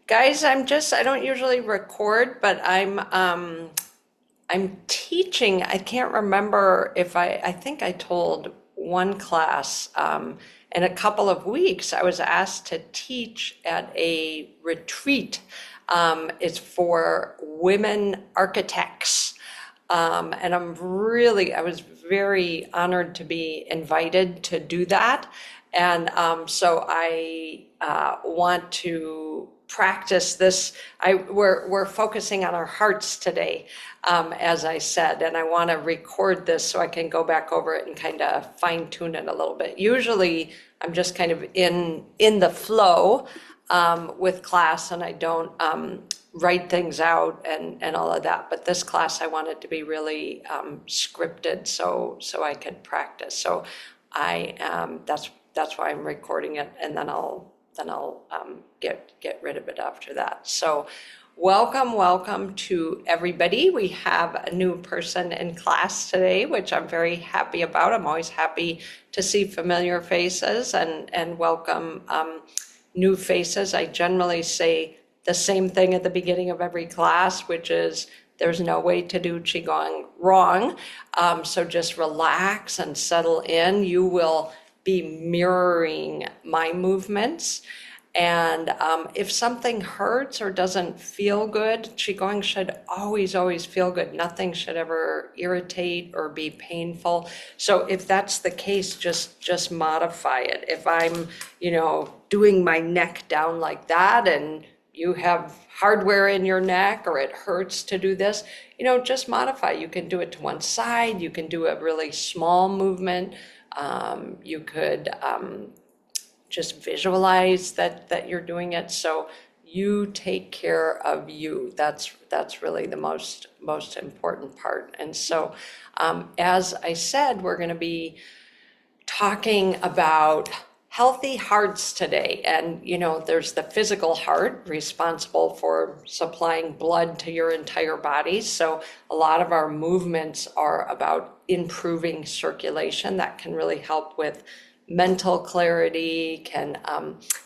Guys, I don't usually record, but I'm teaching. I can't remember if I think I told one class in a couple of weeks I was asked to teach at a retreat. It's for women architects. And I was very honored to be invited to do that. And so I want to practice this. We're focusing on our hearts today, as I said, and I want to record this so I can go back over it and kind of fine tune it a little bit. Usually, I'm just kind of in the flow with class, and I don't write things out and all of that. But this class, I wanted to be really scripted so I could practice. So that's why I'm recording it, and then I'll get rid of it after that. So welcome to everybody. We have a new person in class today, which I'm very happy about. I'm always happy to see familiar faces and welcome new faces. I generally say the same thing at the beginning of every class, which is there's no way to do Qi Gong wrong. So just relax and settle in. You will be mirroring my movements. And if something hurts or doesn't feel good, Qigong should always feel good. Nothing should ever irritate or be painful. So if that's the case, just modify it. If I'm, doing my neck down like that and you have hardware in your neck or it hurts to do this, just modify. You can do it to one side. You can do a really small movement. You could just visualize that you're doing it. So you take care of you. That's really the most important part. And so, as I said, we're going to be talking about healthy hearts today. And, there's the physical heart responsible for supplying blood to your entire body. So a lot of our movements are about improving circulation. That can really help with mental clarity, can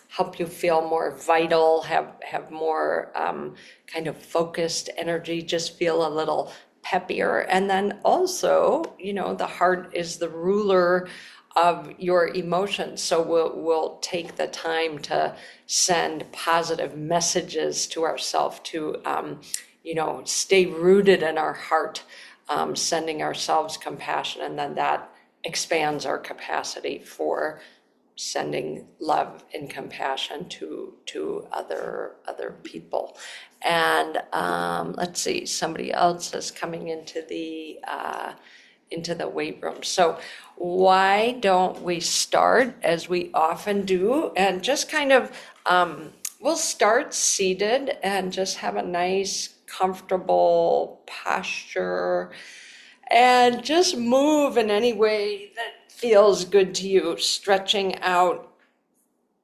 help you feel more vital, have more kind of focused energy, just feel a little peppier. And then also, the heart is the ruler of your emotions. So we'll take the time to send positive messages to ourselves to, stay rooted in our heart, sending ourselves compassion, and then that expands our capacity for sending love and compassion to other people. And let's see, somebody else is coming into the weight room. So why don't we start as we often do, and just kind of we'll start seated and just have a nice comfortable posture and just move in any way that feels good to you, stretching out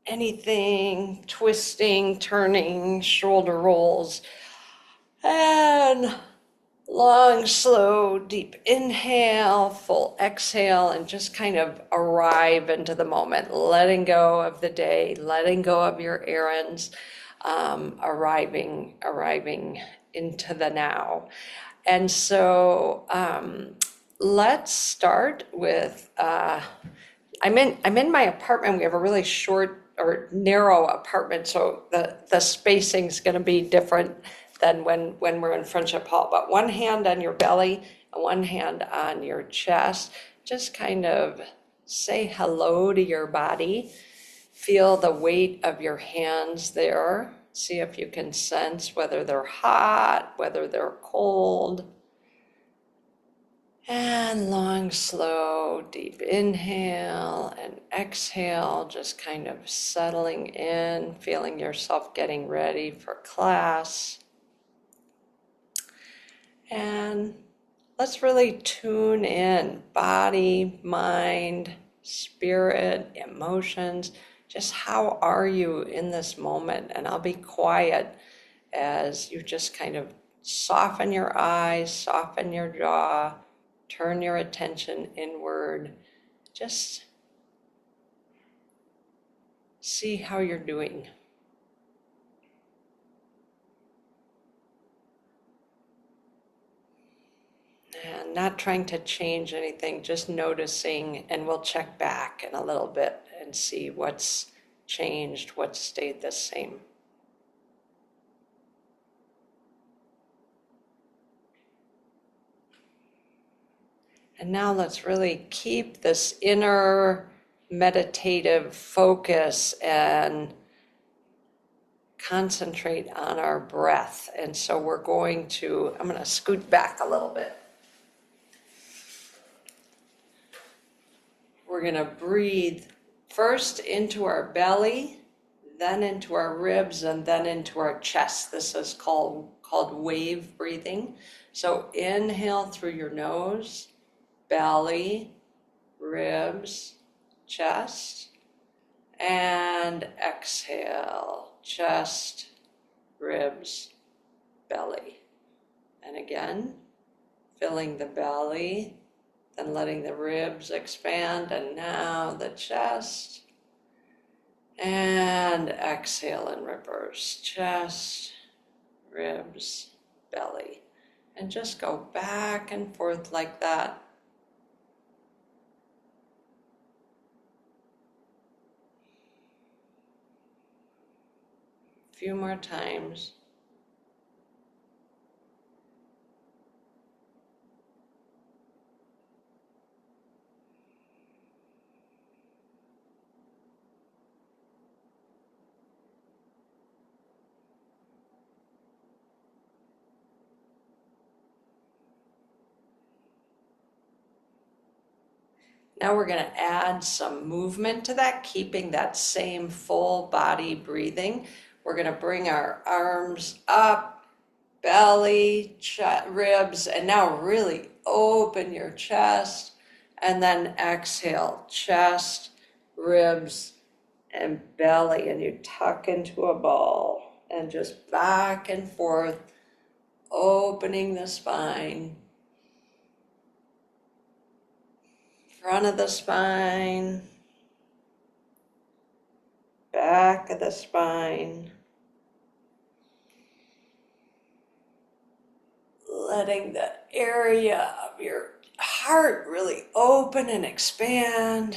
anything, twisting, turning, shoulder rolls, and long, slow, deep inhale, full exhale, and just kind of arrive into the moment, letting go of the day, letting go of your errands, arriving into the now. And so let's start with, I'm in my apartment. We have a really short or narrow apartment, so the spacing is going to be different than when we're in Friendship Hall. But one hand on your belly and one hand on your chest. Just kind of say hello to your body. Feel the weight of your hands there. See if you can sense whether they're hot, whether they're cold. And long, slow, deep inhale and exhale, just kind of settling in, feeling yourself getting ready for class. And let's really tune in, body, mind, spirit, emotions. Just how are you in this moment? And I'll be quiet as you just kind of soften your eyes, soften your jaw, turn your attention inward. Just see how you're doing. not trying to change anything, just noticing, and we'll check back in a little bit and see what's changed, what's stayed the same. And now let's really keep this inner meditative focus and concentrate on our breath. And so I'm going to scoot back a little bit. We're going to breathe first into our belly, then into our ribs, and then into our chest. This is called wave breathing. So inhale through your nose, belly, ribs, chest, and exhale, chest, ribs, belly. And again, filling the belly, then letting the ribs expand, and now the chest, and exhale in reverse, chest, ribs, belly. And just go back and forth like that. A few more times. Now we're going to add some movement to that, keeping that same full body breathing. We're going to bring our arms up, belly, ribs, and now really open your chest. And then exhale, chest, ribs, and belly. And you tuck into a ball and just back and forth, opening the spine. Front of the spine, back of the spine, letting the area of your heart really open and expand,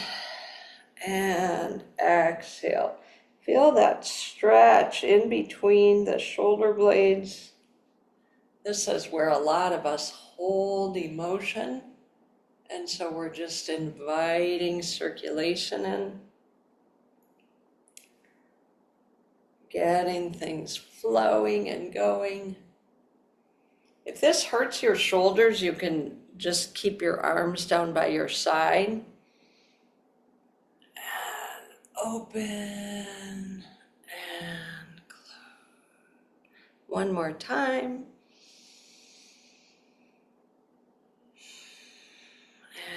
and exhale. Feel that stretch in between the shoulder blades. This is where a lot of us hold emotion. And so we're just inviting circulation in, getting things flowing and going. If this hurts your shoulders, you can just keep your arms down by your side. And open and close. One more time.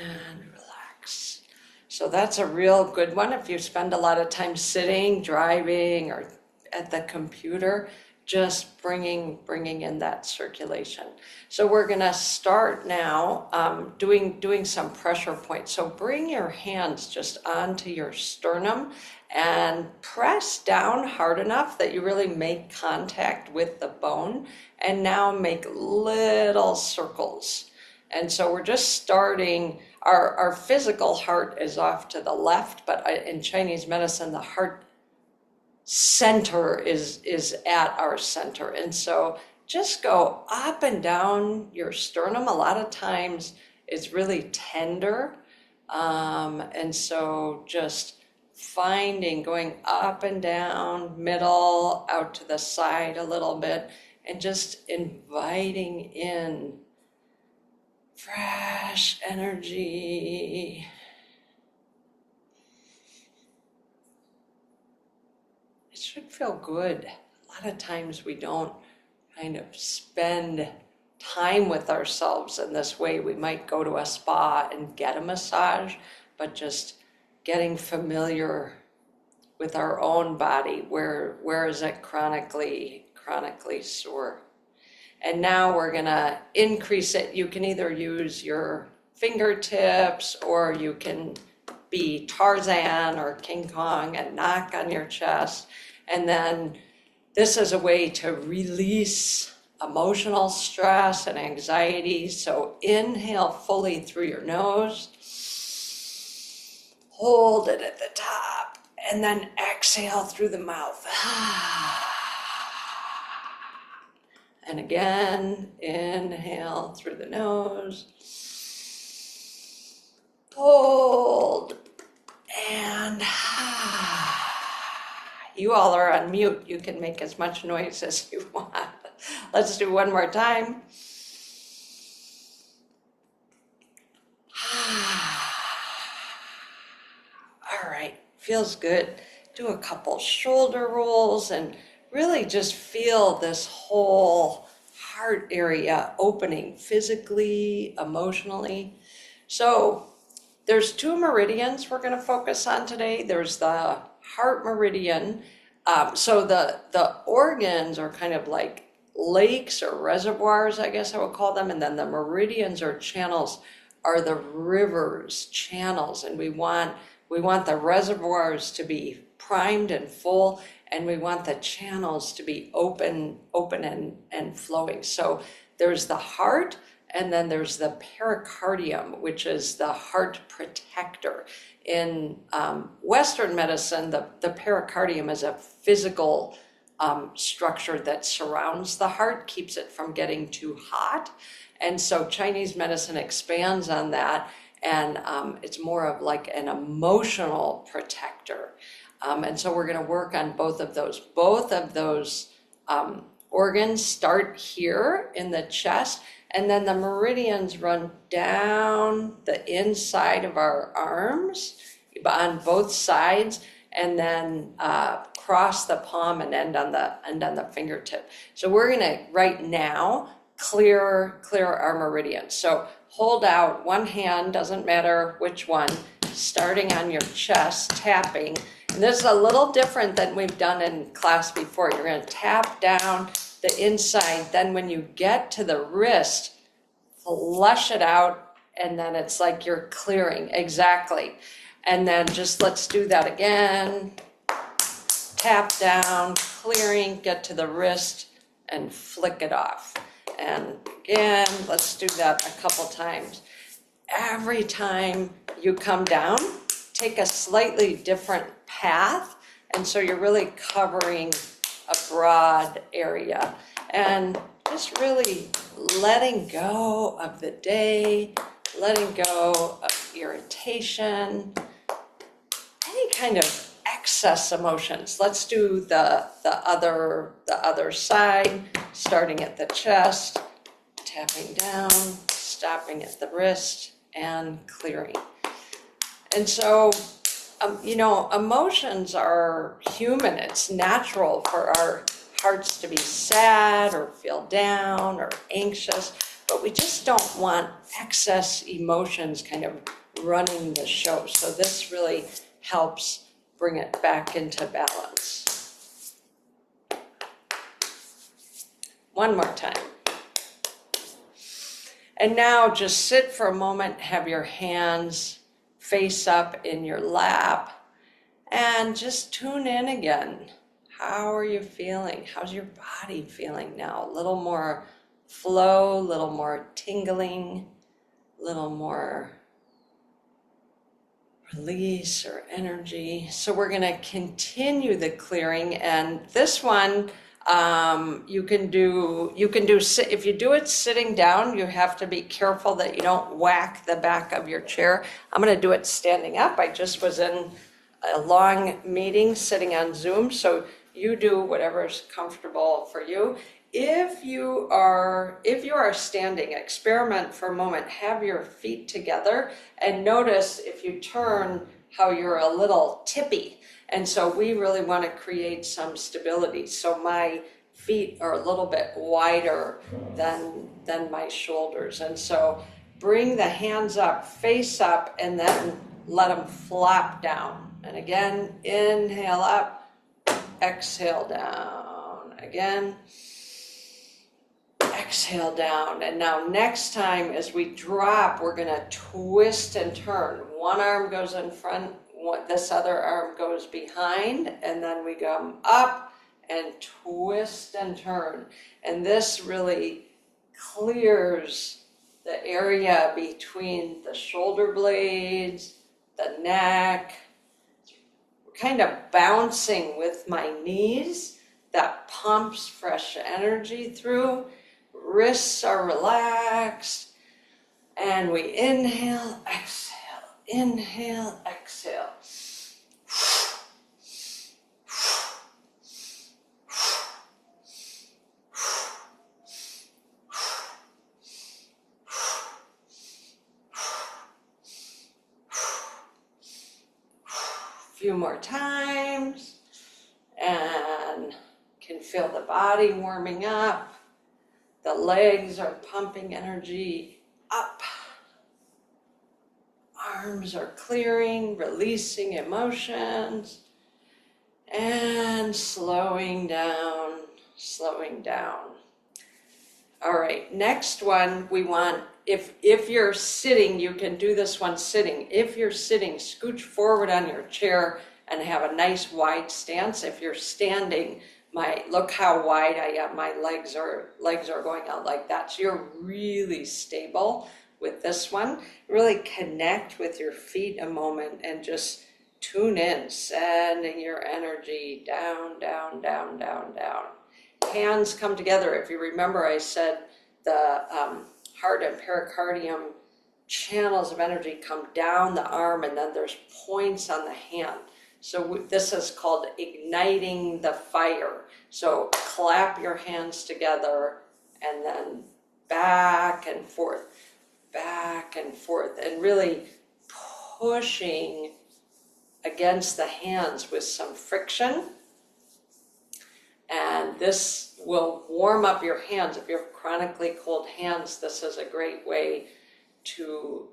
And relax. So that's a real good one. If you spend a lot of time sitting, driving, or at the computer, just bringing in that circulation. So we're going to start now doing some pressure points. So bring your hands just onto your sternum and press down hard enough that you really make contact with the bone. And now make little circles. And so we're just starting, our physical heart is off to the left, but in Chinese medicine, the heart center is at our center. And so just go up and down your sternum. A lot of times it's really tender. And so just going up and down, middle, out to the side a little bit, and just inviting in fresh energy. It should feel good. A lot of times we don't kind of spend time with ourselves in this way. We might go to a spa and get a massage, but just getting familiar with our own body. Where is it chronically sore? And now we're going to increase it. You can either use your fingertips, or you can be Tarzan or King Kong and knock on your chest. And then this is a way to release emotional stress and anxiety. So inhale fully through your nose, hold it at the top, and then exhale through the mouth. And again, inhale through the nose, hold, and you all are on mute. You can make as much noise as you want. Let's do one more time. All right, feels good. Do a couple shoulder rolls and really just feel this whole heart area opening physically, emotionally. So there's two meridians we're going to focus on today. There's the heart meridian. So the organs are kind of like lakes or reservoirs, I guess I would call them. And then the meridians or channels are the rivers, channels. And we want the reservoirs to be primed and full, and we want the channels to be open and flowing. So there's the heart, and then there's the pericardium, which is the heart protector. In Western medicine, the pericardium is a physical structure that surrounds the heart, keeps it from getting too hot. And so Chinese medicine expands on that, and it's more of like an emotional protector. And so we're going to work on both of those. Both of those organs start here in the chest, and then the meridians run down the inside of our arms on both sides, and then cross the palm and end on the fingertip. So we're going to right now clear our meridians. So hold out one hand, doesn't matter which one, starting on your chest, tapping. And this is a little different than we've done in class before. You're going to tap down the inside. Then when you get to the wrist, flush it out, and then it's like you're clearing. Exactly. And then just let's do that again. Tap down, clearing, get to the wrist, and flick it off. And again, let's do that a couple times. Every time you come down, take a slightly different path, and so you're really covering a broad area. And just really letting go of the day, letting go of irritation, any kind of excess emotions. Let's do the other side, starting at the chest, tapping down, stopping at the wrist, and clearing. And so, emotions are human. It's natural for our hearts to be sad or feel down or anxious, but we just don't want excess emotions kind of running the show. So this really helps bring it back into balance. One more time. And now just sit for a moment, have your hands face up in your lap, and just tune in again. How are you feeling? How's your body feeling now? A little more flow, a little more tingling, a little more release or energy. So we're going to continue the clearing, and this one you can do if you do it sitting down, you have to be careful that you don't whack the back of your chair. I'm going to do it standing up. I just was in a long meeting sitting on Zoom, so you do whatever's comfortable for you. If you are standing, experiment for a moment, have your feet together, and notice if you turn how you're a little tippy. And so we really want to create some stability. So my feet are a little bit wider than my shoulders. And so bring the hands up, face up, and then let them flop down. And again, inhale up, exhale down. Again, exhale down. And now next time as we drop, we're going to twist and turn. One arm goes in front, this other arm goes behind, and then we come up and twist and turn. And this really clears the area between the shoulder blades, the neck. We're kind of bouncing with my knees. That pumps fresh energy through. Wrists are relaxed. And we inhale, exhale, inhale, exhale. Few more times, and can feel the body warming up. The legs are pumping energy up. Arms are clearing, releasing emotions, and slowing down, slowing down. All right, next one we want, if you're sitting, you can do this one sitting. If you're sitting, scooch forward on your chair and have a nice wide stance. If you're standing, look how wide I am. My legs are going out like that. So you're really stable with this one. Really connect with your feet a moment and just tune in, sending your energy down, down, down, down, down. Hands come together. If you remember, I said the heart and pericardium channels of energy come down the arm, and then there's points on the hand. So this is called igniting the fire. So clap your hands together and then back and forth, and really pushing against the hands with some friction. And this will warm up your hands. If you have chronically cold hands, this is a great way to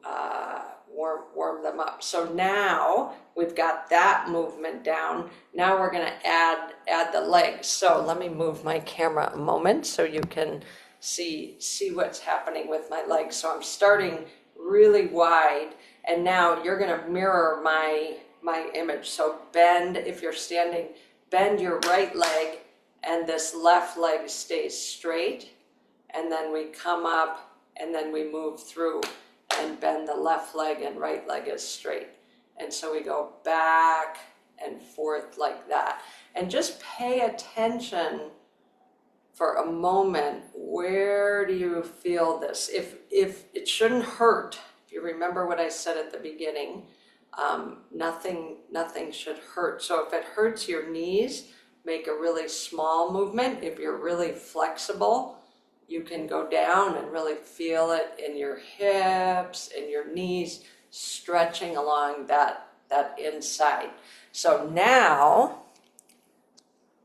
warm them up. So now we've got that movement down. Now we're going to add the legs. So let me move my camera a moment so you can see what's happening with my legs. So I'm starting really wide, and now you're going to mirror my image. So bend, if you're standing, bend your right leg, and this left leg stays straight, and then we come up, and then we move through and bend the left leg, and right leg is straight. And so we go back and forth like that. And just pay attention for a moment. Where do you feel this? If it shouldn't hurt, if you remember what I said at the beginning, nothing should hurt. So if it hurts your knees, make a really small movement. If you're really flexible, you can go down and really feel it in your hips, in your knees, stretching along that inside. So now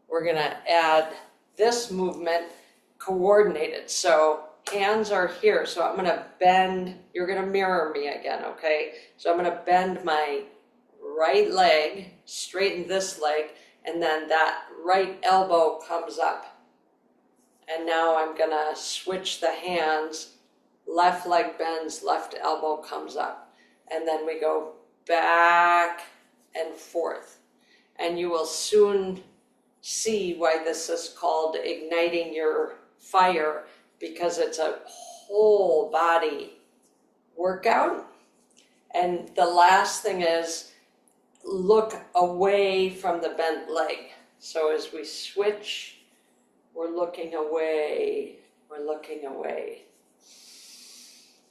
we're going to add this movement coordinated. So hands are here. So I'm going to bend. You're going to mirror me again, okay? So I'm going to bend my right leg, straighten this leg, and then that right elbow comes up. And now I'm going to switch the hands. Left leg bends, left elbow comes up. And then we go back and forth. And you will soon see why this is called igniting your fire, because it's a whole body workout. And the last thing is, look away from the bent leg. So as we switch, we're looking away,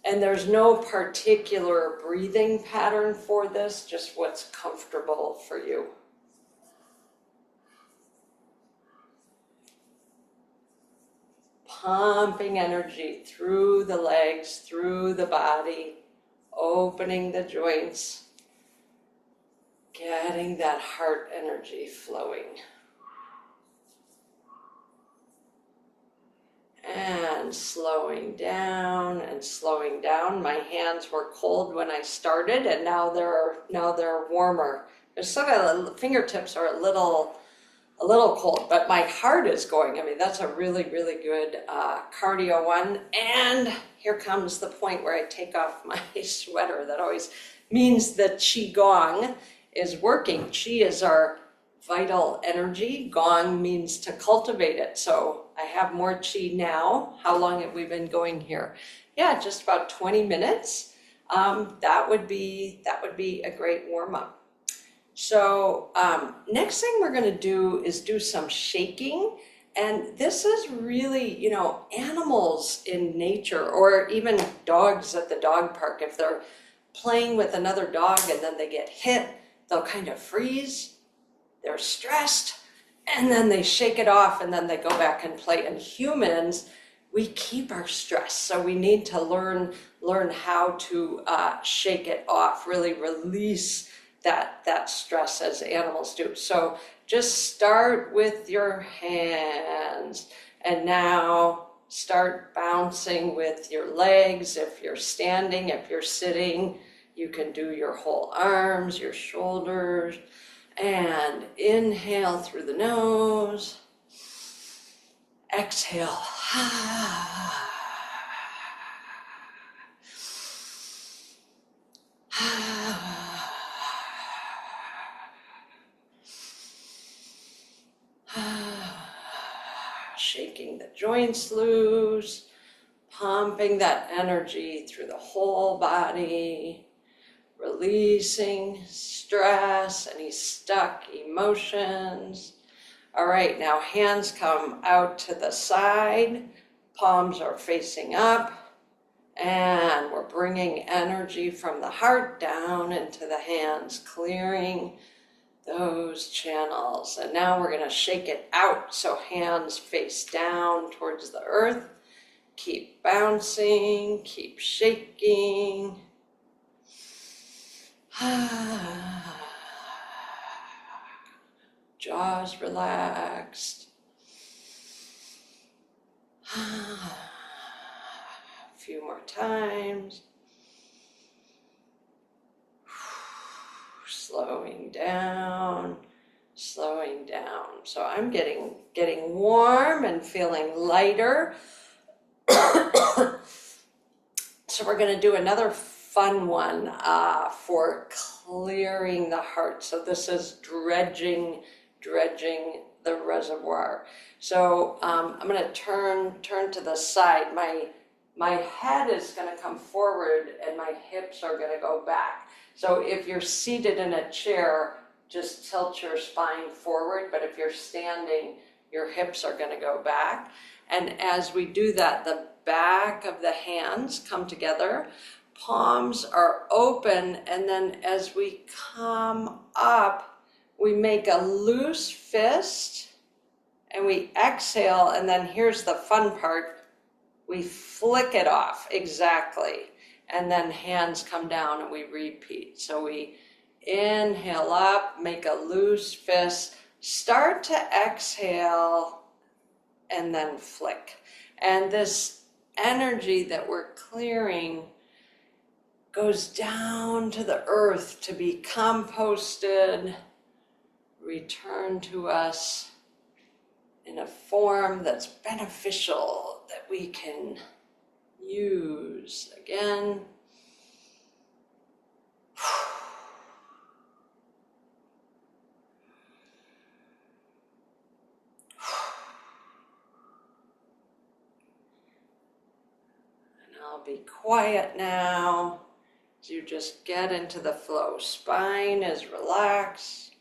And there's no particular breathing pattern for this, just what's comfortable for you. Pumping energy through the legs, through the body, opening the joints, getting that heart energy flowing. And slowing down and slowing down. My hands were cold when I started, and now they're warmer. There's still got fingertips are a little cold, but my heart is going. I mean, that's a really good cardio one. And here comes the point where I take off my sweater. That always means that Qi Gong is working. Qi is our vital energy. Gong means to cultivate it. So I have more Qi now. How long have we been going here? Yeah, just about 20 minutes. That would be a great warm up. So next thing we're going to do is do some shaking. And this is really, you know, animals in nature, or even dogs at the dog park. If they're playing with another dog and then they get hit, they'll kind of freeze, they're stressed, and then they shake it off and then they go back and play. And humans, we keep our stress. So we need to learn how to shake it off, really release that stress as animals do. So just start with your hands, and now start bouncing with your legs. If you're standing, if you're sitting, you can do your whole arms, your shoulders, and inhale through the nose, exhale. Shaking the joints loose, pumping that energy through the whole body, releasing stress, any stuck emotions. All right, now hands come out to the side, palms are facing up, and we're bringing energy from the heart down into the hands, clearing those channels. And now we're going to shake it out. So hands face down towards the earth. Keep bouncing, keep shaking. Jaws relaxed. A few more times. Slowing down, slowing down. So I'm getting warm and feeling lighter. So we're going to do another fun one for clearing the heart. So this is dredging the reservoir. So I'm going to turn to the side. My head is going to come forward and my hips are going to go back. So if you're seated in a chair, just tilt your spine forward. But if you're standing, your hips are going to go back. And as we do that, the back of the hands come together. Palms are open. And then as we come up, we make a loose fist and we exhale. And then here's the fun part. We flick it off. Exactly. And then hands come down and we repeat. So we inhale up, make a loose fist, start to exhale, and then flick. And this energy that we're clearing goes down to the earth to be composted, return to us in a form that's beneficial, that we can use again. And I'll be quiet now as you just get into the flow. Spine is relaxed.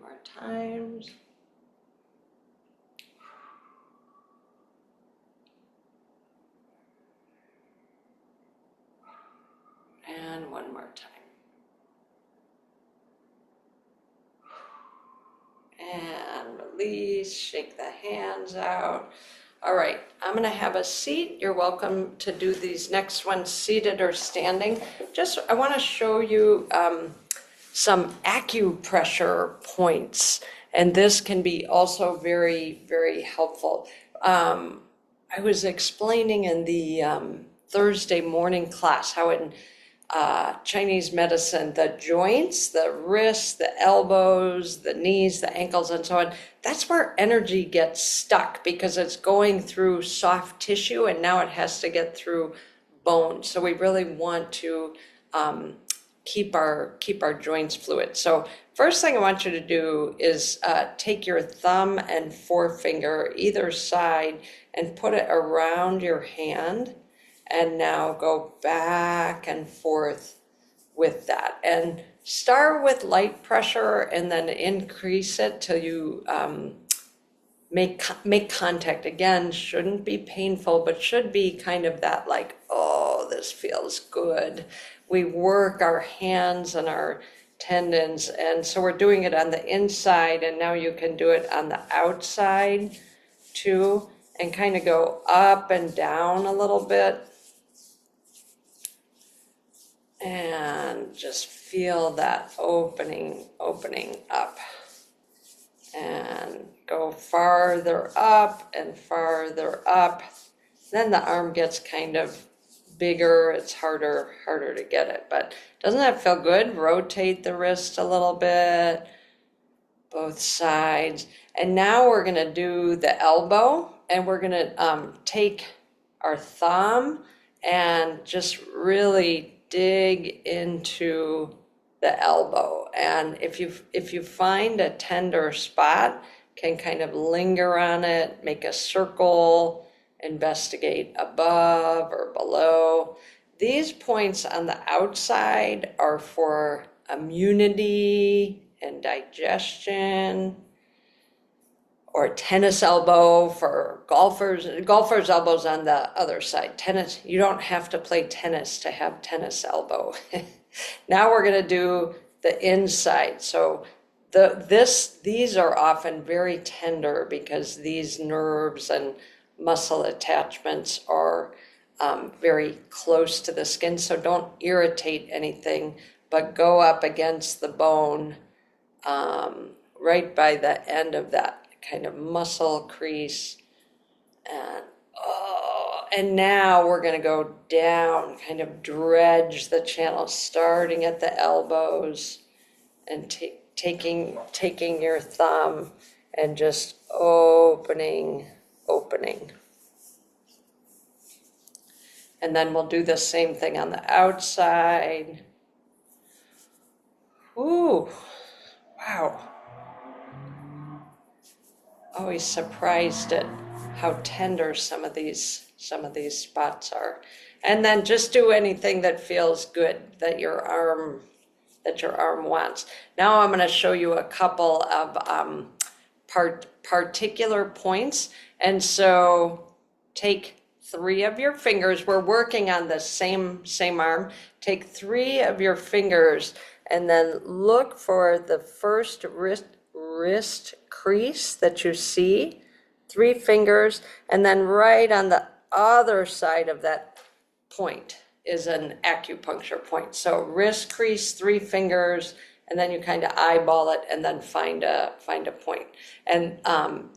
More times. And one more time. And release, shake the hands out. All right, I'm going to have a seat. You're welcome to do these next ones seated or standing. I want to show you some acupressure points, and this can be also very, very helpful. I was explaining in the Thursday morning class how in Chinese medicine, the joints, the wrists, the elbows, the knees, the ankles, and so on, that's where energy gets stuck because it's going through soft tissue and now it has to get through bone. So we really want to keep our joints fluid. So first thing I want you to do is take your thumb and forefinger either side and put it around your hand. And now go back and forth with that. And start with light pressure and then increase it till you make contact. Again, shouldn't be painful, but should be kind of that like, oh, this feels good. We work our hands and our tendons. And so we're doing it on the inside, and now you can do it on the outside too, and kind of go up and down a little bit. And just feel that opening up. And go farther up and farther up. Then the arm gets kind of bigger. It's harder to get it. But doesn't that feel good? Rotate the wrist a little bit. Both sides. And now we're going to do the elbow. And we're going to take our thumb and just really dig into the elbow. And if you find a tender spot, can kind of linger on it, make a circle, investigate above or below. These points on the outside are for immunity and digestion, or tennis elbow for golfers. Golfer's elbow's on the other side. Tennis, you don't have to play tennis to have tennis elbow. Now we're going to do the inside. So these are often very tender because these nerves and muscle attachments are very close to the skin. So don't irritate anything, but go up against the bone right by the end of that kind of muscle crease. And now we're going to go down, kind of dredge the channel, starting at the elbows and taking your thumb and just opening. And then we'll do the same thing on the outside. Ooh, wow. Always surprised at how tender some of these spots are. And then just do anything that feels good, that your arm wants. Now I'm going to show you a couple of particular points. And so take 3 of your fingers. We're working on the same arm. Take 3 of your fingers and then look for the first wrist crease that you see. 3 fingers, and then right on the other side of that point is an acupuncture point. So wrist crease, 3 fingers, and then you kind of eyeball it and then find a point. And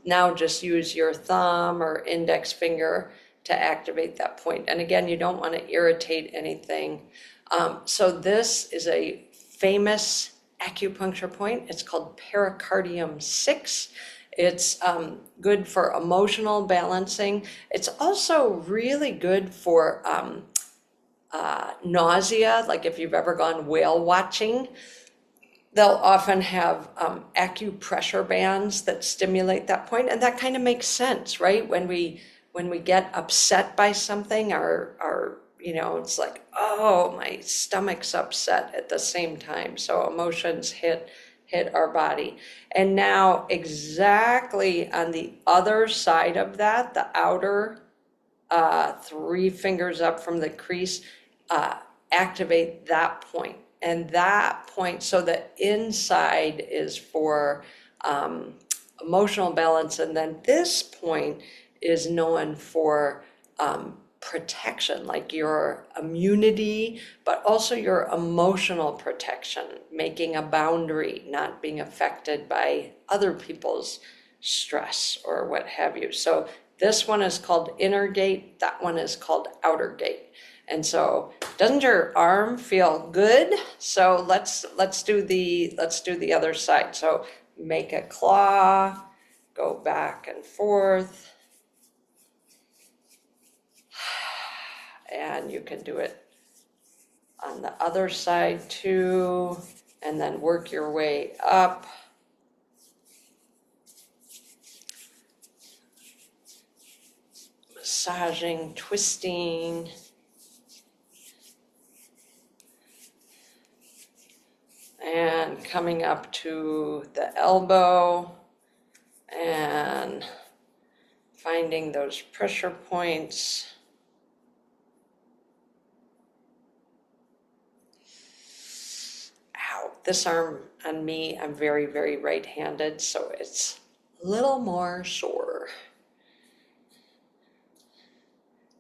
now just use your thumb or index finger to activate that point. And again, you don't want to irritate anything. So this is a famous acupuncture point. It's called pericardium 6. It's good for emotional balancing. It's also really good for nausea. Like if you've ever gone whale watching, they'll often have acupressure bands that stimulate that point, and that kind of makes sense, right? When we get upset by something, our it's like, oh, my stomach's upset at the same time. So emotions hit our body. And now exactly on the other side of that, the outer 3 fingers up from the crease, activate that point. And that point, so the inside is for emotional balance, and then this point is known for protection, like your immunity, but also your emotional protection, making a boundary, not being affected by other people's stress or what have you. So this one is called inner gate, that one is called outer gate. And so, doesn't your arm feel good? So let's do the other side. So make a claw, go back and forth. And you can do it on the other side too, and then work your way up. Massaging, twisting. And coming up to the elbow and finding those pressure points. Ow, this arm on me, I'm very, very right-handed, so it's a little more sore.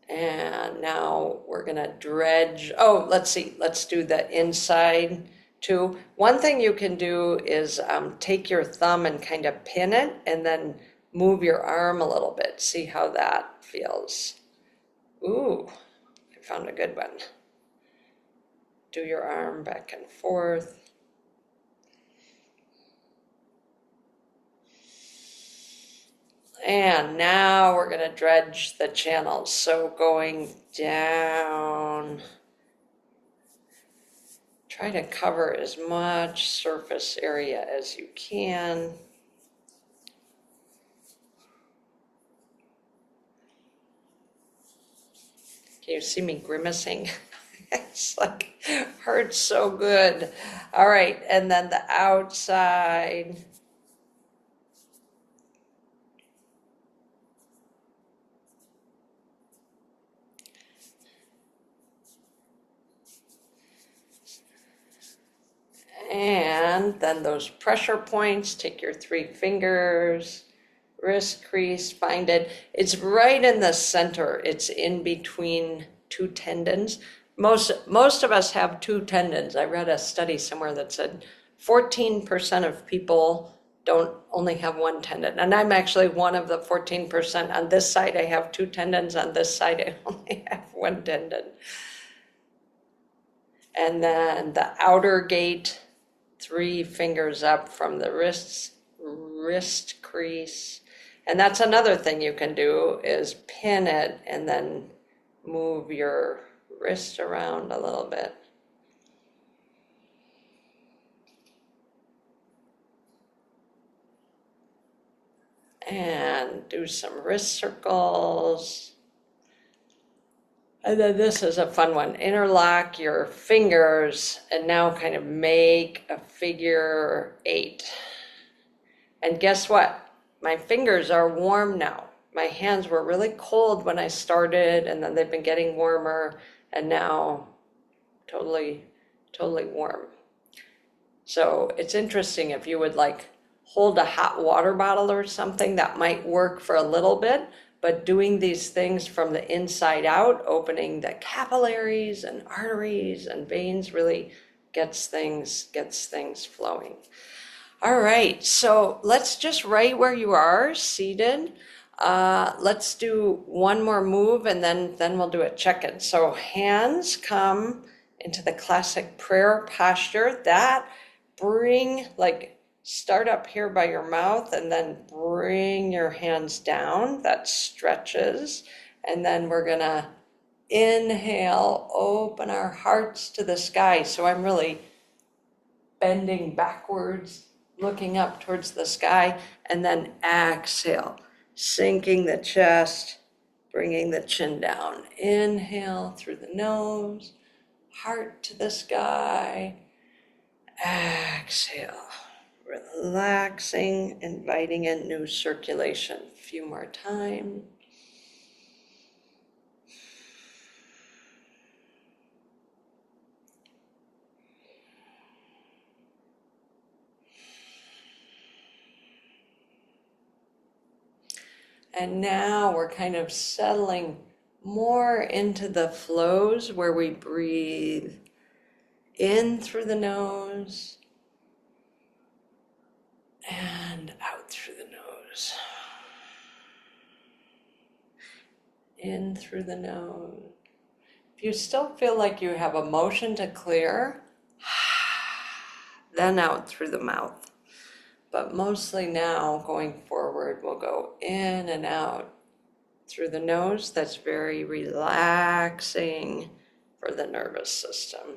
And now we're gonna dredge. Oh, let's see, let's do the inside too. One thing you can do is take your thumb and kind of pin it and then move your arm a little bit. See how that feels. Ooh, I found a good one. Do your arm back and forth. And now we're gonna dredge the channels. So going down, try to cover as much surface area as you can. Can you see me grimacing? It's like, hurts so good. All right, and then the outside. And then those pressure points, take your 3 fingers, wrist crease, find it. It's right in the center. It's in between 2 tendons. Most of us have 2 tendons. I read a study somewhere that said 14% of people don't only have 1 tendon. And I'm actually one of the 14%. On this side, I have 2 tendons. On this side, I only have 1 tendon. And then the outer gate, 3 fingers up from the wrist crease. And that's another thing you can do is pin it and then move your wrist around a little bit. And do some wrist circles. And then this is a fun one. Interlock your fingers and now kind of make a figure 8. And guess what? My fingers are warm now. My hands were really cold when I started, and then they've been getting warmer, and now totally warm. So it's interesting if you would like hold a hot water bottle or something, that might work for a little bit. But doing these things from the inside out, opening the capillaries and arteries and veins, really gets things flowing. All right, so let's just right where you are, seated. Let's do one more move and then we'll do a check-in. So hands come into the classic prayer posture. That start up here by your mouth and then bring your hands down. That stretches. And then we're gonna inhale, open our hearts to the sky. So I'm really bending backwards, looking up towards the sky, and then exhale, sinking the chest, bringing the chin down. Inhale through the nose, heart to the sky. Exhale. Relaxing, inviting in new circulation. A few more times. And now we're kind of settling more into the flows where we breathe in through the nose and out through the nose. In through the nose. If you still feel like you have emotion to clear, then out through the mouth. But mostly now, going forward, we'll go in and out through the nose. That's very relaxing for the nervous system.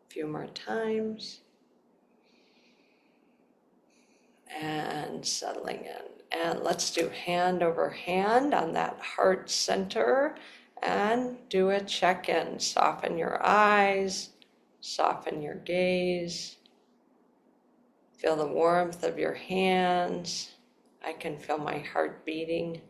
A few more times. And settling in. And let's do hand over hand on that heart center and do a check-in. Soften your eyes, soften your gaze. Feel the warmth of your hands. I can feel my heart beating.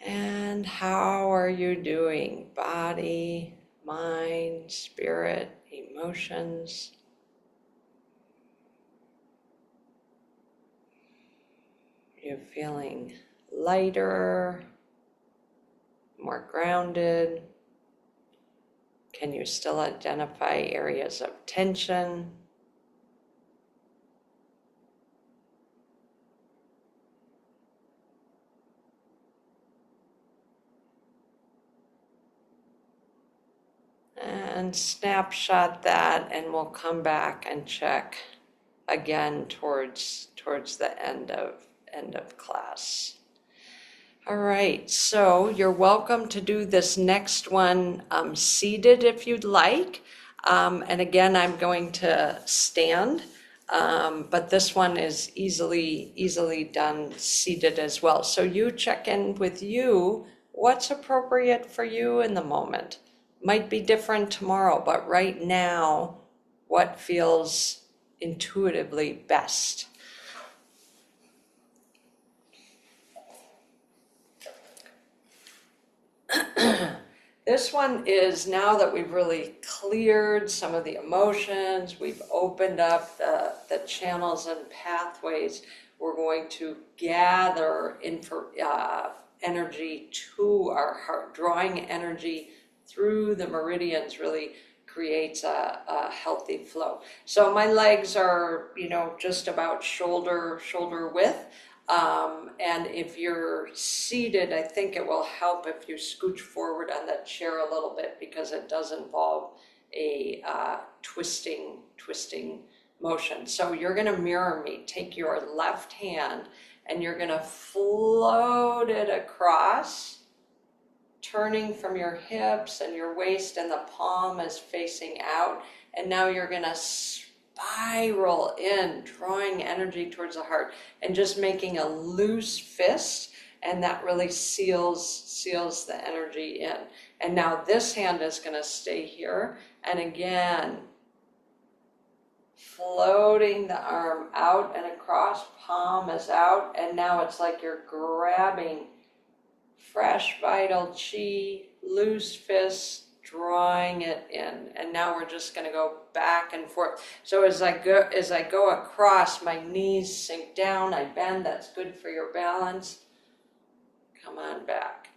And how are you doing? Body, mind, spirit, emotions. Are you feeling lighter, more grounded? Can you still identify areas of tension? And snapshot that, and we'll come back and check again towards the end of class. All right, so you're welcome to do this next one seated if you'd like. And again, I'm going to stand, but this one is easily done seated as well. So you check in with you, what's appropriate for you in the moment. Might be different tomorrow, but right now, what feels intuitively best? This one is, now that we've really cleared some of the emotions, we've opened up the channels and pathways, we're going to gather energy to our heart. Drawing energy through the meridians really creates a healthy flow. So my legs are, just about shoulder width. And if you're seated, I think it will help if you scooch forward on the chair a little bit, because it does involve a twisting motion. So you're going to mirror me. Take your left hand and you're going to float it across, turning from your hips and your waist, and the palm is facing out. And now you're going to spiral in, drawing energy towards the heart and just making a loose fist, and that really seals the energy in. And now this hand is going to stay here, and again floating the arm out and across, palm is out, and now it's like you're grabbing fresh vital chi, loose fist, drawing it in. And now we're just going to go back and forth. So as I go across, my knees sink down, I bend. That's good for your balance. Come on back.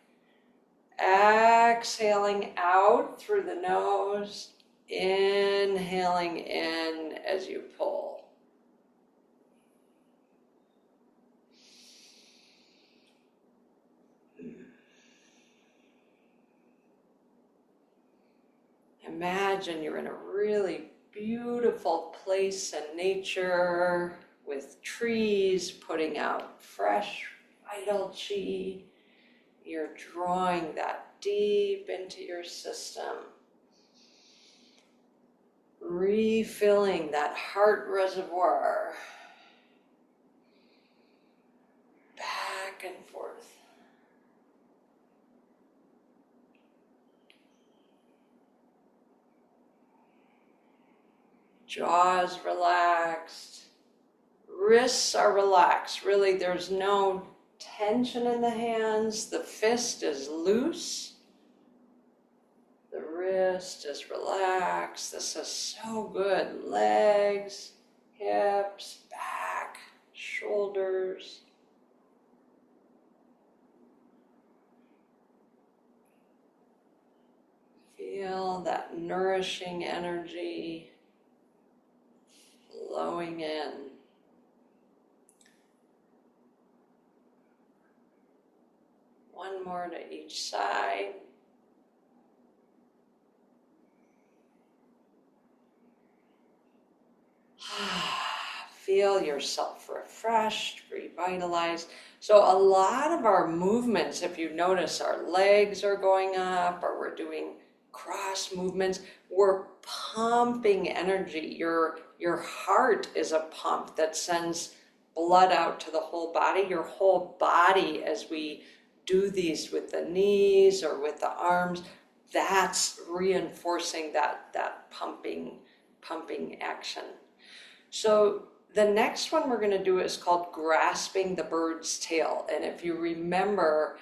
Exhaling out through the nose, inhaling in as you pull. Imagine you're in a really beautiful place in nature with trees putting out fresh, vital chi. You're drawing that deep into your system, refilling that heart reservoir, back and forth. Jaws relaxed, wrists are relaxed. Really, there's no tension in the hands. The fist is loose. The wrist is relaxed. This is so good. Legs, hips, back, shoulders. Feel that nourishing energy flowing in. One more to each side. Feel yourself refreshed, revitalized. So a lot of our movements, if you notice, our legs are going up or we're doing cross movements, we're pumping energy. Your heart is a pump that sends blood out to the whole body. Your whole body, as we do these with the knees or with the arms, that's reinforcing that pumping action. So the next one we're going to do is called grasping the bird's tail. And if you remember,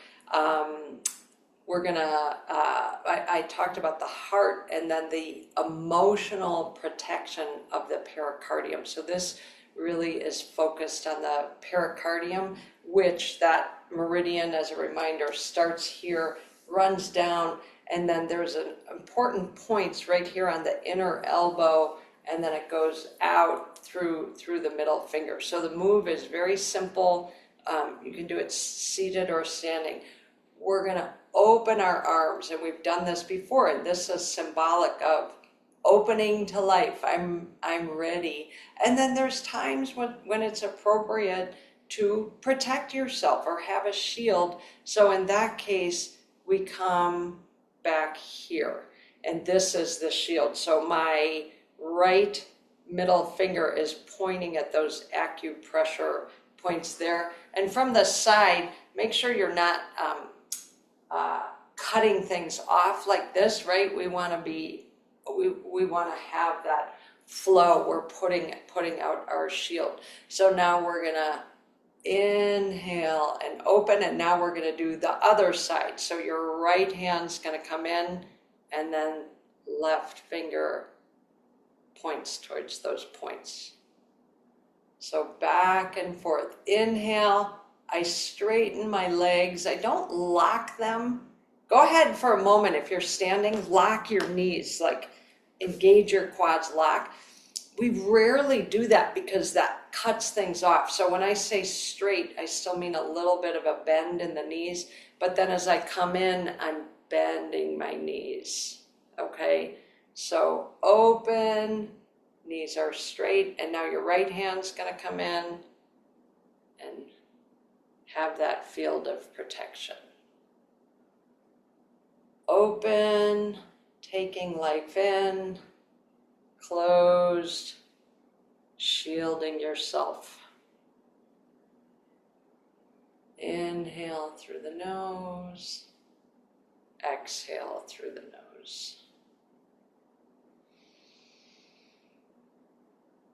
we're going to, I talked about the heart and then the emotional protection of the pericardium. So this really is focused on the pericardium, which that meridian, as a reminder, starts here, runs down, and then there's an important points right here on the inner elbow, and then it goes out through the middle finger. So the move is very simple. You can do it seated or standing. We're going to open our arms, and we've done this before, and this is symbolic of opening to life. I'm ready. And then there's times when it's appropriate to protect yourself or have a shield. So in that case, we come back here, and this is the shield. So my right middle finger is pointing at those acupressure points there. And from the side, make sure you're not cutting things off like this, right? We want to have that flow. We're putting out our shield. So now we're gonna inhale and open, and now we're gonna do the other side. So your right hand's gonna come in, and then left finger points towards those points. So back and forth. Inhale, I straighten my legs. I don't lock them. Go ahead for a moment. If you're standing, lock your knees, like engage your quads, lock. We rarely do that because that cuts things off. So when I say straight, I still mean a little bit of a bend in the knees, but then as I come in, I'm bending my knees, okay? So open, knees are straight, and now your right hand's gonna come in and have that field of protection. Open, taking life in, closed, shielding yourself. Inhale through the nose, exhale through the nose.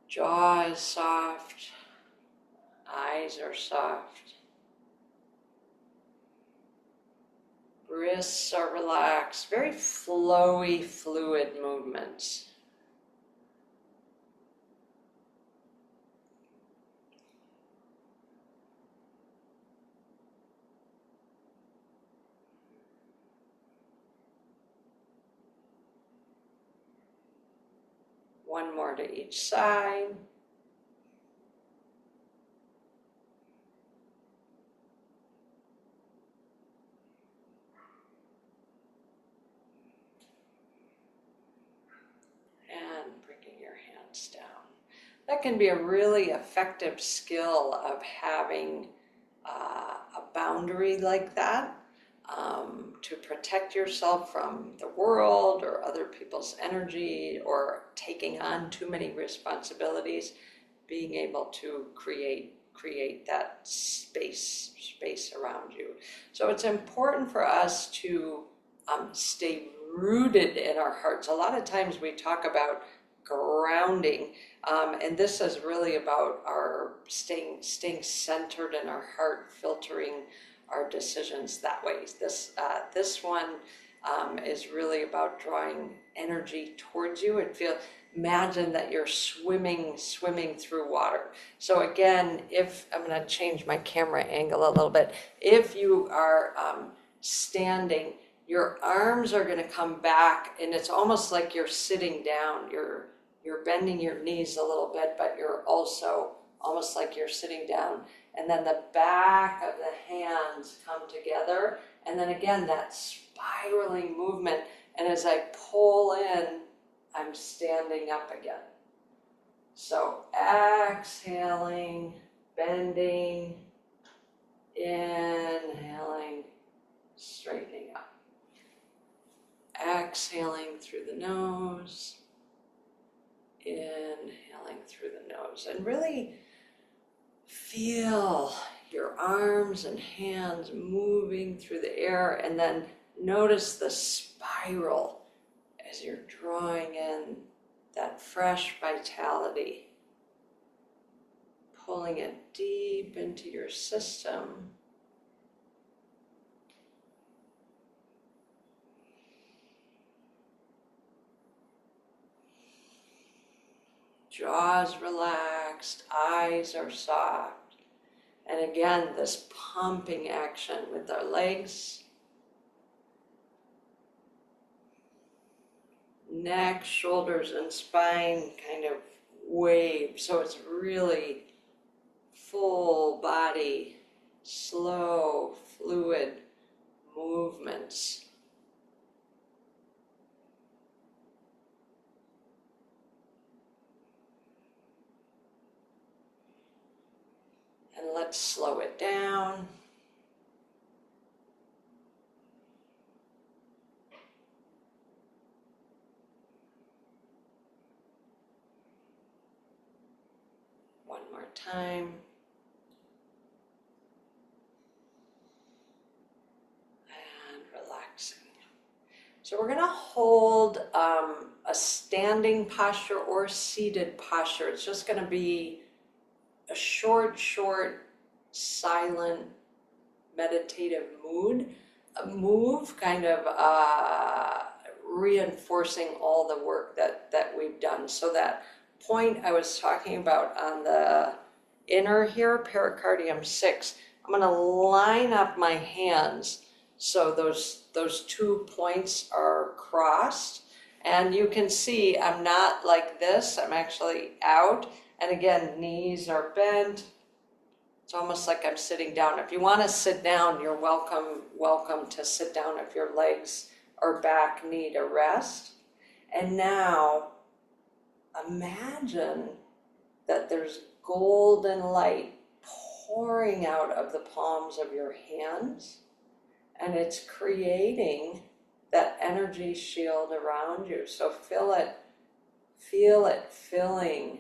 Jaw is soft, eyes are soft, wrists are relaxed, very flowy, fluid movements. One more to each side. And bringing your hands down. That can be a really effective skill of having a boundary like that to protect yourself from the world or other people's energy or taking on too many responsibilities, being able to create that space around you. So it's important for us to stay rooted in our hearts. A lot of times we talk about grounding, and this is really about our staying centered in our heart, filtering our decisions that way. This one is really about drawing energy towards you. Imagine that you're swimming through water. So again, if I'm going to change my camera angle a little bit, if you are standing, your arms are going to come back, and it's almost like you're sitting down. You're bending your knees a little bit, but you're also almost like you're sitting down. And then the back of the hands come together, And then again, that spiraling movement. And as I pull in, I'm standing up again. So exhaling, bending, inhaling, straightening up. Exhaling through the nose, inhaling through the nose. And really feel your arms and hands moving through the air, and then notice the spiral as you're drawing in that fresh vitality, pulling it deep into your system. Jaws relaxed, eyes are soft. And again, this pumping action with our legs, neck, shoulders, and spine kind of wave. So it's really full body, slow, fluid movements. And let's slow it down. One more time. And relaxing. So we're going to hold a standing posture or seated posture. It's just going to be a short, silent, meditative move, kind of reinforcing all the work that we've done. So that point I was talking about on the inner here, pericardium 6, I'm going to line up my hands so those 2 points are crossed. And you can see I'm not like this, I'm actually out. And again, knees are bent. It's almost like I'm sitting down. If you want to sit down, you're welcome to sit down if your legs or back need a rest. And now, imagine that there's golden light pouring out of the palms of your hands, and it's creating that energy shield around you. So feel it filling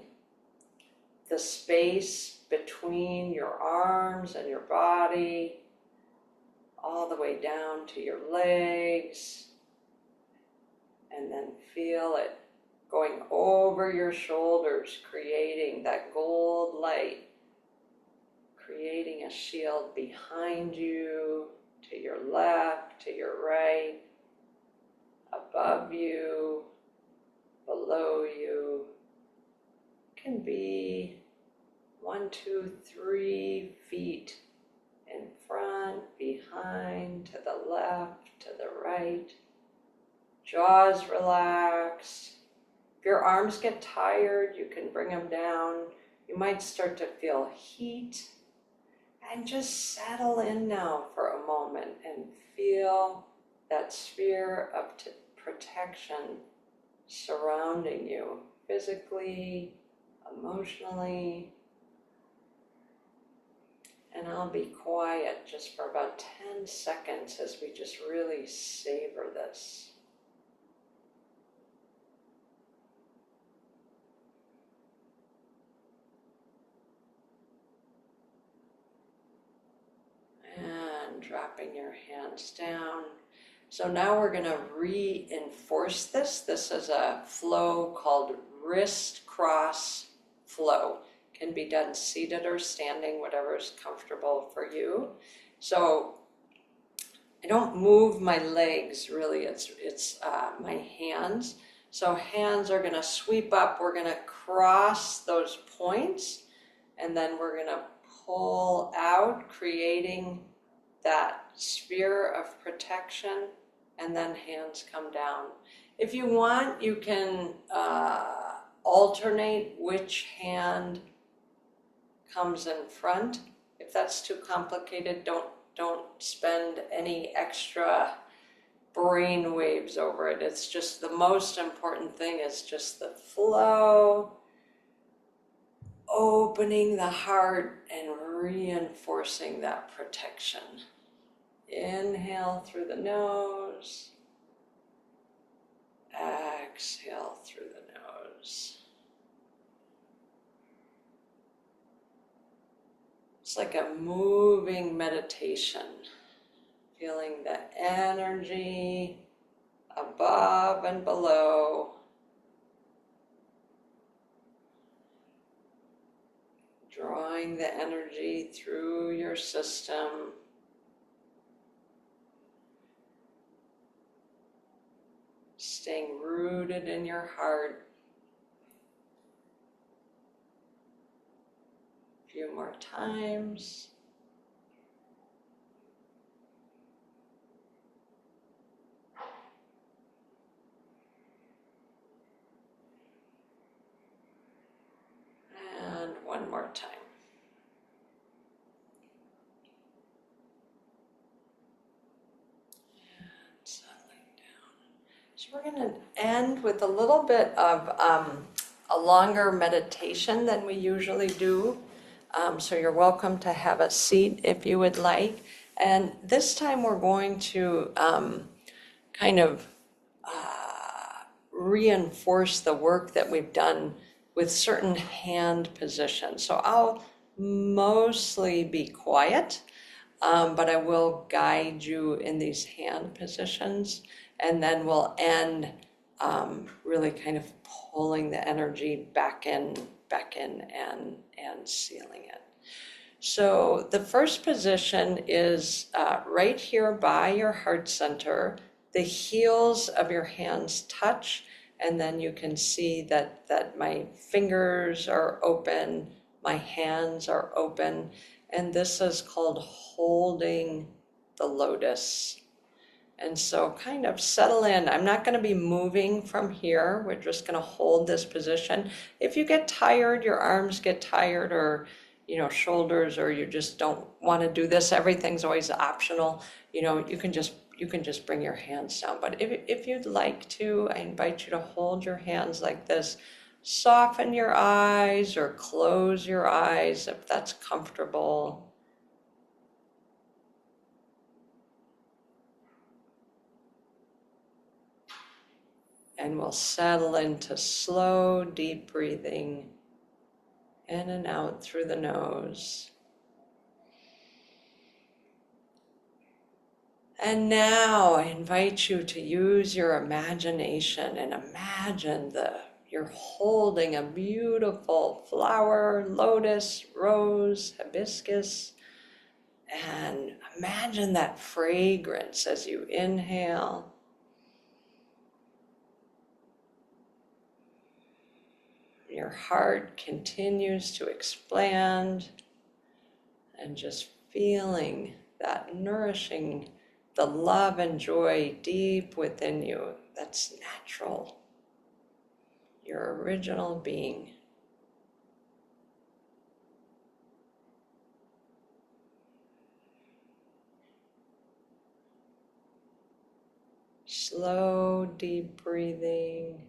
the space between your arms and your body, all the way down to your legs, and then feel it going over your shoulders, creating that gold light, creating a shield behind you, to your left, to your right, above you, below you. Can be 1, 2, 3 feet in front, behind, to the left, to the right. Jaws relaxed. If your arms get tired, you can bring them down. You might start to feel heat. And just settle in now for a moment and feel that sphere of protection surrounding you, physically, emotionally. And I'll be quiet just for about 10 seconds as we just really savor this. And dropping your hands down. So now we're going to reinforce this. This is a flow called wrist cross flow. Can be done seated or standing, whatever is comfortable for you. So I don't move my legs really, it's my hands. So hands are going to sweep up, we're going to cross those points, and then we're going to pull out, creating that sphere of protection, and then hands come down. If you want, you can alternate which hand comes in front. If that's too complicated, don't don't spend any extra brain waves over it. It's just the most important thing is just the flow, opening the heart and reinforcing that protection. Inhale through the nose, exhale through the nose. It's like a moving meditation, feeling the energy above and below, drawing the energy through your system, staying rooted in your heart. A few more times. And one more time. And settling down. So we're going to end with a little bit of a longer meditation than we usually do. So you're welcome to have a seat if you would like. And this time we're going to kind of reinforce the work that we've done with certain hand positions. So I'll mostly be quiet, but I will guide you in these hand positions, and then we'll end really kind of pulling the energy back in and sealing it. So the first position is right here by your heart center. The heels of your hands touch, and then you can see that my fingers are open, my hands are open, and this is called holding the lotus. And so kind of settle in. I'm not going to be moving from here. We're just going to hold this position. If you get tired, your arms get tired, or shoulders, or you just don't want to do this, everything's always optional. You can just bring your hands down. But if you'd like to, I invite you to hold your hands like this. Soften your eyes or close your eyes if that's comfortable. And we'll settle into slow, deep breathing in and out through the nose. And now I invite you to use your imagination and imagine you're holding a beautiful flower, lotus, rose, hibiscus, and imagine that fragrance as you inhale. Your heart continues to expand, and just feeling that nourishing the love and joy deep within you that's natural, your original being. Slow, deep breathing,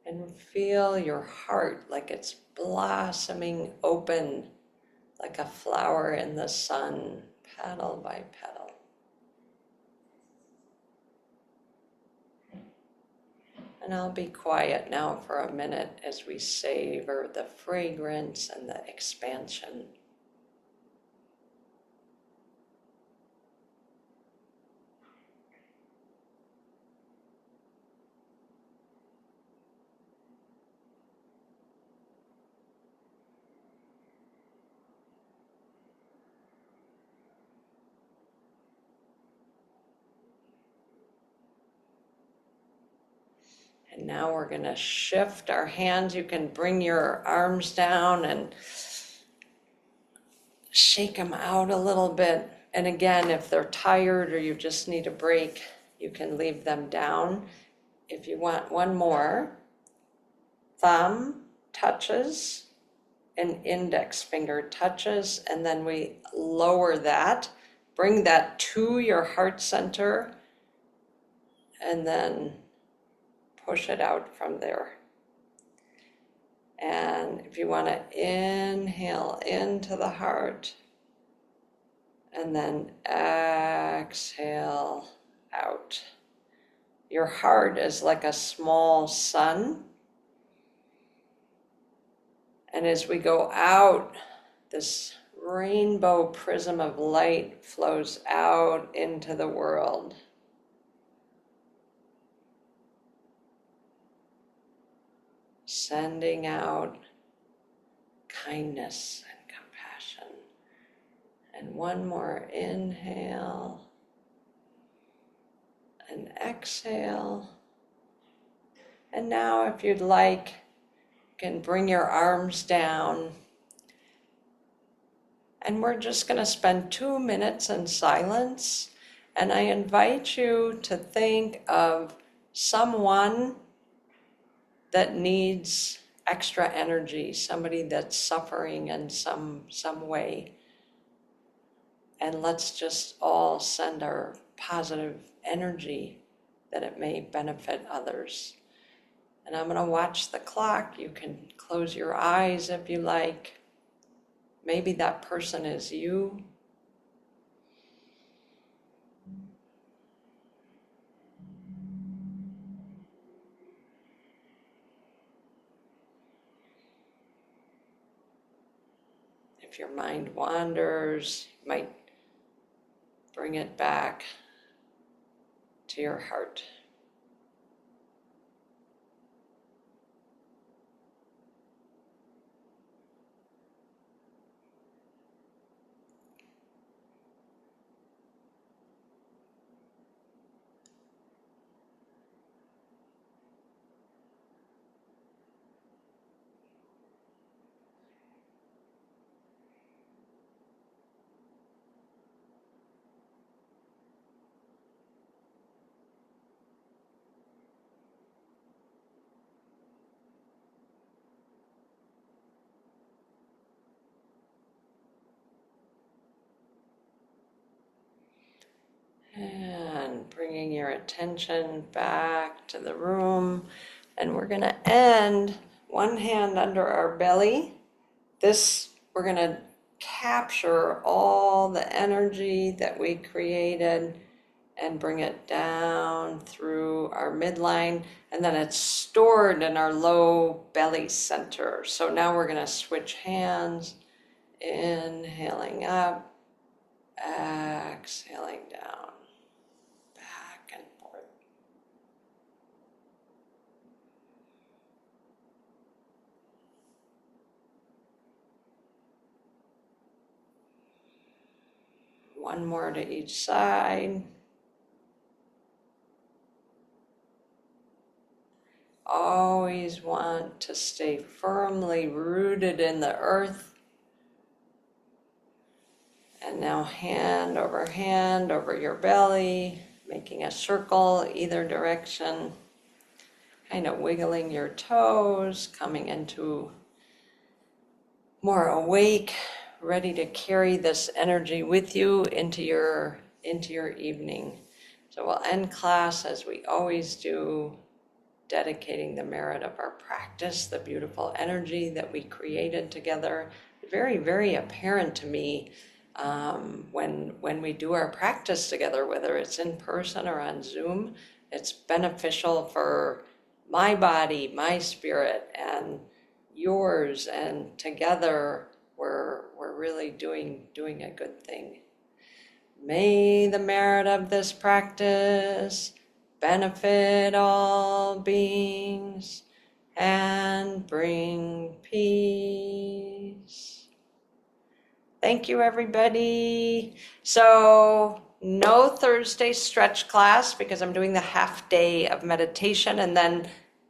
and feel your heart like it's blossoming open like a flower in the sun, petal by petal. And I'll be quiet now for a minute as we savor the fragrance and the expansion. And now we're going to shift our hands. You can bring your arms down and shake them out a little bit. And again, if they're tired or you just need a break, you can leave them down. If you want one more, thumb touches and index finger touches, and then we lower that, bring that to your heart center and then push it out from there. And if you want to inhale into the heart and then exhale out. Your heart is like a small sun. And as we go out, this rainbow prism of light flows out into the world. Sending out kindness and compassion. And one more inhale and exhale. And now if you'd like, you can bring your arms down. And we're just going to spend 2 minutes in silence. And I invite you to think of someone that needs extra energy, somebody that's suffering in some way. And let's just all send our positive energy that it may benefit others. And I'm going to watch the clock. You can close your eyes if you like. Maybe that person is you. If your mind wanders, you might bring it back to your heart. And bringing your attention back to the room. And we're going to end one hand under our belly. We're going to capture all the energy that we created and bring it down through our midline. And then it's stored in our low belly center. So now we're going to switch hands. Inhaling up, exhaling down. One more to each side. Always want to stay firmly rooted in the earth. And now hand over your belly, making a circle either direction. Kind of wiggling your toes, coming into more awake, ready to carry this energy with you into your evening. So we'll end class as we always do, dedicating the merit of our practice, the beautiful energy that we created together. Very, very apparent to me when we do our practice together, whether it's in person or on Zoom. It's beneficial for my body, my spirit, and yours, and together we're really doing a good thing. May the merit of this practice benefit all beings and bring peace. Thank you, everybody. So no Thursday stretch class because I'm doing the half day of meditation, and then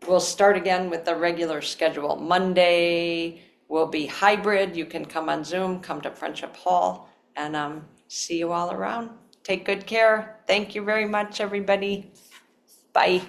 we'll start again with the regular schedule. Monday will be hybrid. You can come on Zoom, come to Friendship Hall, and see you all around. Take good care. Thank you very much, everybody. Bye.